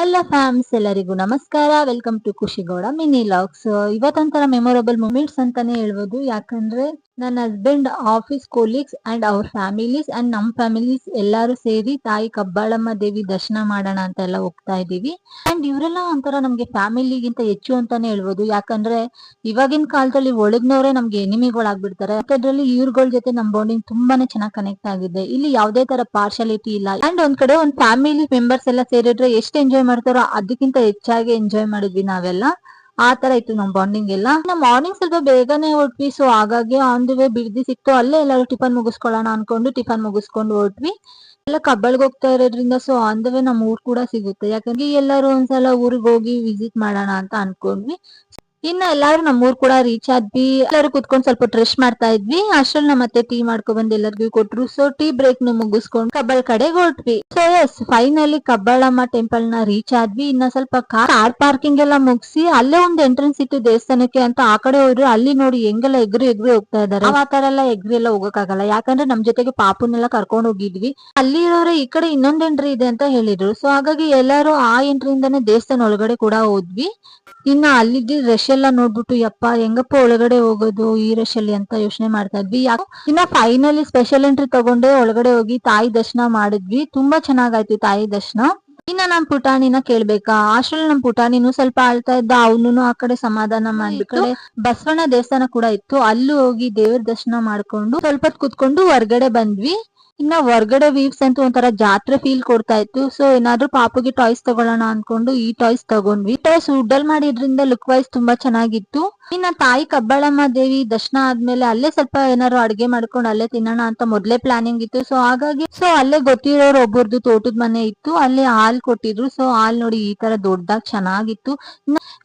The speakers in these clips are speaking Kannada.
ಹಲೋ ಫ್ಯಾಮ್ಸ್, ಎಲ್ಲರಿಗೂ ನಮಸ್ಕಾರ. Welcome to Khushi Gowda mini vlogs. ಇವತ್ತೊಂಥರ ಮೆಮೊರಬಲ್ ಮೂಮೆಂಟ್ಸ್ ಅಂತಾನೆ ಹೇಳ್ಬೋದು. ಯಾಕಂದ್ರೆ ನನ್ನ ಹಸ್ಬೆಂಡ್, ಆಫೀಸ್ ಕೊಲೀಗ್ಸ್ ಅಂಡ್ ಅವ್ರ ಫ್ಯಾಮಿಲೀಸ್ ಅಂಡ್ ನಮ್ ಫ್ಯಾಮಿಲೀಸ್ ಎಲ್ಲಾರು ಸೇರಿ ತಾಯಿ ಕಬ್ಬಾಳಮ್ಮ ದೇವಿ ದರ್ಶನ ಮಾಡೋಣ ಅಂತ ಎಲ್ಲ ಹೋಗ್ತಾ ಇದೀವಿ. ಅಂಡ್ ಇವರೆಲ್ಲ ಒಂಥರ ನಮ್ಗೆ ಫ್ಯಾಮಿಲಿಗಿಂತ ಹೆಚ್ಚು ಅಂತಾನೆ ಹೇಳ್ಬೋದು. ಯಾಕಂದ್ರೆ ಇವಾಗಿನ ಕಾಲದಲ್ಲಿ ಒಳಗ್ನವರೇ ನಮ್ಗೆ ಎನಿಮಿಗಳಾಗ್ಬಿಡ್ತಾರೆ. ಅದ್ರಲ್ಲಿ ಇವ್ರಗಳ ಜೊತೆ ನಮ್ ಬಾಂಡಿಂಗ್ ತುಂಬಾನೇ ಚೆನ್ನಾಗಿ ಕನೆಕ್ಟ್ ಆಗಿದೆ. ಇಲ್ಲಿ ಯಾವ್ದೇ ತರ ಪಾರ್ಶಾಲಿಟಿ ಇಲ್ಲ. ಅಂಡ್ ಒಂದ್ ಕಡೆ ಒಂದ್ ಫ್ಯಾಮಿಲಿ ಮೆಂಬರ್ಸ್ ಎಲ್ಲ ಸೇರಿದ್ರೆ ಎಷ್ಟು ಎಂಜಾಯ್ ಮಾಡ್ತಾರೋ ಅದಕ್ಕಿಂತ ಹೆಚ್ಚಾಗಿ ಎಂಜಾಯ್ ಮಾಡಿದ್ವಿ ನಾವೆಲ್ಲ. ಆ ತರ ಇತ್ತು ನಮ್ ಬಾಂಡಿಂಗ್ ಎಲ್ಲ. ಮಾರ್ನಿಂಗ್ ಸ್ವಲ್ಪ ಬೇಗನೆ ಹೊರಟ್ವಿ. ಸೊ ಹಾಗಾಗಿ ಆನ್ ದಿ ವೇ ಬಿಡ್ದಿ ಸಿಕ್ತು. ಅಲ್ಲೇ ಎಲ್ಲರೂ ಟಿಫನ್ ಮುಗಿಸ್ಕೊಳ್ಳೋಣ ಅನ್ಕೊಂಡು ಟಿಫನ್ ಮುಗಿಸ್ಕೊಂಡು ಹೊರಟ್ವಿ. ಎಲ್ಲ ಕಬ್ಬಳ್ಗೆ ಹೋಗ್ತಾ ಇರೋದ್ರಿಂದ ಸೊ ಆನ್ ದ ವೇ ನಮ್ ಊರ್ ಕೂಡ ಸಿಗುತ್ತೆ. ಯಾಕಂದ್ರೆ ಎಲ್ಲರೂ ಒಂದ್ಸಲ ಊರಿಗೆ ಹೋಗಿ ವಿಸಿಟ್ ಮಾಡೋಣ ಅಂತ ಅನ್ಕೊಂಡ್ವಿ. ಇನ್ನ ಎಲ್ಲಾರು ನಮ್ಮೂರ್ ಕೂಡ ರೀಚ್ ಆದ್ವಿ. ಎಲ್ಲರೂ ಕುತ್ಕೊಂಡ್ ಸ್ವಲ್ಪ ರೆಸ್ಟ್ ಮಾಡ್ತಾ ಇದ್ವಿ. ಅಷ್ಟ್ರಲ್ಲಿ ನಮ್ಮ ಮತ್ತೆ ಟೀ ಮಾಡ್ಕೊ ಬಂದ್ ಎಲ್ಲರಿಗೂ ಕೊಟ್ರು. ಸೊ ಟೀ ಬ್ರೇಕ್ ನು ಮುಗಿಸ್ಕೊಂಡು ಕಬ್ಬಾಳ್ ಕಡೆಗೆ ಹೊರಟ್ವಿ. So yes, finally Kabbalamma temple ನ ರೀಚ್ ಆದ್ವಿ. ಇನ್ನ ಸ್ವಲ್ಪ ಕಾರ್ ಪಾರ್ಕಿಂಗ್ ಎಲ್ಲ ಮುಗಿಸಿ ಅಲ್ಲೇ ಒಂದು ಎಂಟ್ರೆನ್ಸ್ ಇತ್ತು ದೇವಸ್ಥಾನಕ್ಕೆ ಅಂತ ಆ ಕಡೆ ಹೋದ್ರು. ಅಲ್ಲಿ ನೋಡಿ ಹೆಂಗೆಲ್ಲ ಎಗ್ರಿ ಹೋಗ್ತಾ ಇದಾರೆ. ಆ ತರ ಎಲ್ಲ ಎಗ್ರಿ ಎಲ್ಲ ಹೋಗಕ್ಕಾಗಲ್ಲ. ಯಾಕಂದ್ರೆ ನಮ್ ಜೊತೆಗೆ ಪಾಪುನೆಲ್ಲ ಕರ್ಕೊಂಡ್ ಹೋಗಿದ್ವಿ. ಅಲ್ಲಿ ಇರೋರೆ ಈ ಕಡೆ ಇನ್ನೊಂದ್ ಎಂಟ್ರಿ ಇದೆ ಅಂತ ಹೇಳಿದ್ರು. ಸೊ ಹಾಗಾಗಿ ಎಲ್ಲಾರು ಆ ಎಂಟ್ರಿಯಿಂದಾನೇ ದೇವಸ್ಥಾನ ಒಳಗಡೆ ಕೂಡ ಹೋದ್ವಿ. ಇನ್ನ ಅಲ್ಲಿದ್ದ ರಶ್ ಎಲ್ಲ ನೋಡ್ಬಿಟ್ಟು ಯಪ್ಪ ಹೆಂಗಪ್ಪ ಒಳಗಡೆ ಹೋಗೋದು ಈ ರಶ್ ಅಲ್ಲಿ ಅಂತ ಯೋಚನೆ ಮಾಡ್ತಾ ಇದ್ವಿ. ಇನ್ನ ಫೈನಲಿ ಸ್ಪೆಷಲ್ ಎಂಟ್ರಿ ತಗೊಂಡೆ ಒಳಗಡೆ ಹೋಗಿ ತಾಯಿ ದರ್ಶನ ಮಾಡಿದ್ವಿ. ತುಂಬಾ ಚೆನ್ನಾಗಾಯ್ತು ತಾಯಿ ದರ್ಶನ. ಇನ್ನ ನಮ್ ಪುಟಾಣಿನ ಕೇಳ್ಬೇಕಾ, ಅಷ್ಟ್ರಲ್ಲಿ ನಮ್ ಪುಟಾಣಿನೂ ಸ್ವಲ್ಪ ಆಳ್ತಾ ಇದ್ದ. ಅವನು ಆ ಕಡೆ ಸಮಾಧಾನ ಮಾಡ್ಬಿಟ್ಟು ಬಸವಣ್ಣ ದೇವಸ್ಥಾನ ಕೂಡ ಇತ್ತು. ಅಲ್ಲಿ ಹೋಗಿ ದೇವ್ರ ದರ್ಶನ ಮಾಡ್ಕೊಂಡು ಸ್ವಲ್ಪ ಹೊತ್ತು ಕುತ್ಕೊಂಡು ಹೊರ್ಗಡೆ ಬಂದ್ವಿ. ಇನ್ನ ಹೊರ್ಗಡೆ ವೀವ್ಸ್ ಅಂತೂ ಒಂಥರ ಜಾತ್ರೆ ಫೀಲ್ ಕೊಡ್ತಾ ಇತ್ತು. ಸೊ ಏನಾದ್ರು ಪಾಪುಗೆ ಟಾಯ್ಸ್ ತಗೊಳ್ಳೋಣ ಅನ್ಕೊಂಡು ಈ ಟಾಯ್ಸ್ ತಗೊಂಡ್ವಿ. ಟಾಯ್ಸ್ ವುಡ್ಡಲ್ ಮಾಡಿದ್ರಿಂದ ಲುಕ್ ವೈಸ್ ತುಂಬಾ ಚೆನ್ನಾಗಿತ್ತು. ಇನ್ನ ತಾಯಿ ಕಬ್ಬಾಳಮ್ಮ ದೇವಿ ದರ್ಶನ ಆದ್ಮೇಲೆ ಅಲ್ಲೇ ಸ್ವಲ್ಪ ಏನಾದ್ರು ಅಡ್ಗೆ ಮಾಡ್ಕೊಂಡು ಅಲ್ಲೇ ತಿನ್ನೋಣ ಅಂತ ಮೊದ್ಲೇ ಪ್ಲಾನಿಂಗ್ ಇತ್ತು. ಸೊ ಹಾಗಾಗಿ ಅಲ್ಲೇ ಗೊತ್ತಿರೋರು ಒಬ್ಬರದು ತೋಟದ ಮನೆ ಇತ್ತು. ಅಲ್ಲಿ ಹಾಲ್ ಕೊಟ್ಟಿದ್ರು. ಸೊ ಹಾಲ್ ನೋಡಿ ಈ ತರ ದೊಡ್ಡದಾಗಿ ಚೆನ್ನಾಗಿತ್ತು.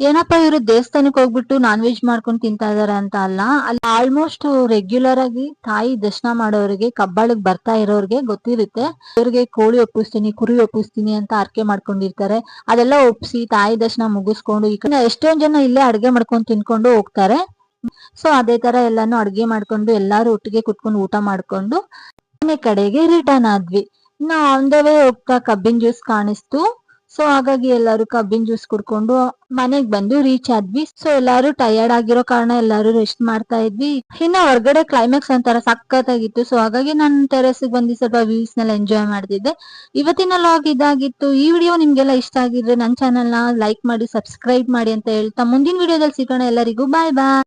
ಏನಪ್ಪಾ ಇವರು ದೇವಸ್ಥಾನಕ್ಕೆ ಹೋಗ್ಬಿಟ್ಟು ನಾನ್ ವೆಜ್ ಮಾಡ್ಕೊಂಡು ತಿಂತಾ ಇದಾರೆ ಅಂತ ಅಲ್ಲ, ಅಲ್ಲಿ ಆಲ್ಮೋಸ್ಟ್ ರೆಗ್ಯುಲರ್ ಆಗಿ ತಾಯಿ ದರ್ಶನ ಮಾಡೋರಿಗೆ, ಕಬ್ಬಾಳಗ್ ಬರ್ತಾ ಇರೋರ್ಗೆ ಗೊತ್ತಿರುತ್ತೆ. ಅವ್ರಿಗೆ ಕೋಳಿ ಒಪ್ಪಿಸ್ತೀನಿ, ಕುರಿ ಒಪ್ಪಿಸ್ತೀನಿ ಅಂತ ಆರ್ಕೆ ಮಾಡ್ಕೊಂಡಿರ್ತಾರೆ. ಅದೆಲ್ಲ ಒಪ್ಸಿ ತಾಯಿ ದರ್ಶನ ಮುಗಿಸ್ಕೊಂಡು ಈ ಕಡೆ ಎಷ್ಟೊಂದ್ ಜನ ಇಲ್ಲೇ ಅಡ್ಗೆ ಮಾಡ್ಕೊಂಡು ತಿನ್ಕೊಂಡು ಹೋಗ್ತಾರೆ. ಸೊ ಅದೇ ತರ ಎಲ್ಲಾನು ಅಡ್ಗೆ ಮಾಡ್ಕೊಂಡು ಎಲ್ಲಾರು ಒಟ್ಟಿಗೆ ಕುತ್ಕೊಂಡು ಊಟ ಮಾಡ್ಕೊಂಡು ಮನೆ ಕಡೆಗೆ ರಿಟರ್ನ್ ಆದ್ವಿ. ಇನ್ನ ಆನ್ ದ ವೇ ಹೋಗ್ತಾ ಕಬ್ಬಿನ ಜ್ಯೂಸ್ ಕಾಣಿಸ್ತು. ಸೊ ಹಾಗಾಗಿ ಎಲ್ಲಾರು ಕಬ್ಬಿನ ಜ್ಯೂಸ್ ಕುಡ್ಕೊಂಡು ಮನೆಗ್ ಬಂದು ರೀಚ್ ಆದ್ವಿ. ಸೊ ಎಲ್ಲಾರು ಟಯರ್ಡ್ ಆಗಿರೋ ಕಾರಣ ಎಲ್ಲಾರು ರೆಸ್ಟ್ ಮಾಡ್ತಾ ಇದ್ವಿ. ಇನ್ನ ಹೊರಗಡೆ ಕ್ಲೈಮ್ಯಾಕ್ಸ್ ಒಂಥರ ಸಖತ್ತಾಗಿತ್ತು. ಸೊ ಹಾಗಾಗಿ ನಾನು ಟೆರೆಸ್ ಬಂದು ಸ್ವಲ್ಪ ವ್ಯೂಸ್ ನೆಲ್ಲ ಎಂಜಾಯ್ ಮಾಡ್ತಿದ್ದೆ. ಇವತ್ತಿನ ಲಾಗ್ ಇದಾಗಿತ್ತು. ಈ ವಿಡಿಯೋ ನಿಮ್ಗೆಲ್ಲ ಇಷ್ಟ ಆಗಿದ್ರೆ ನನ್ನ ಚಾನೆಲ್ ನ ಲೈಕ್ ಮಾಡಿ, ಸಬ್ಸ್ಕ್ರೈಬ್ ಮಾಡಿ ಅಂತ ಹೇಳ್ತಾ ಮುಂದಿನ ವಿಡಿಯೋದಲ್ಲಿ ಸಿಗೋಣ. ಎಲ್ಲರಿಗೂ ಬಾಯ್ ಬಾಯ್.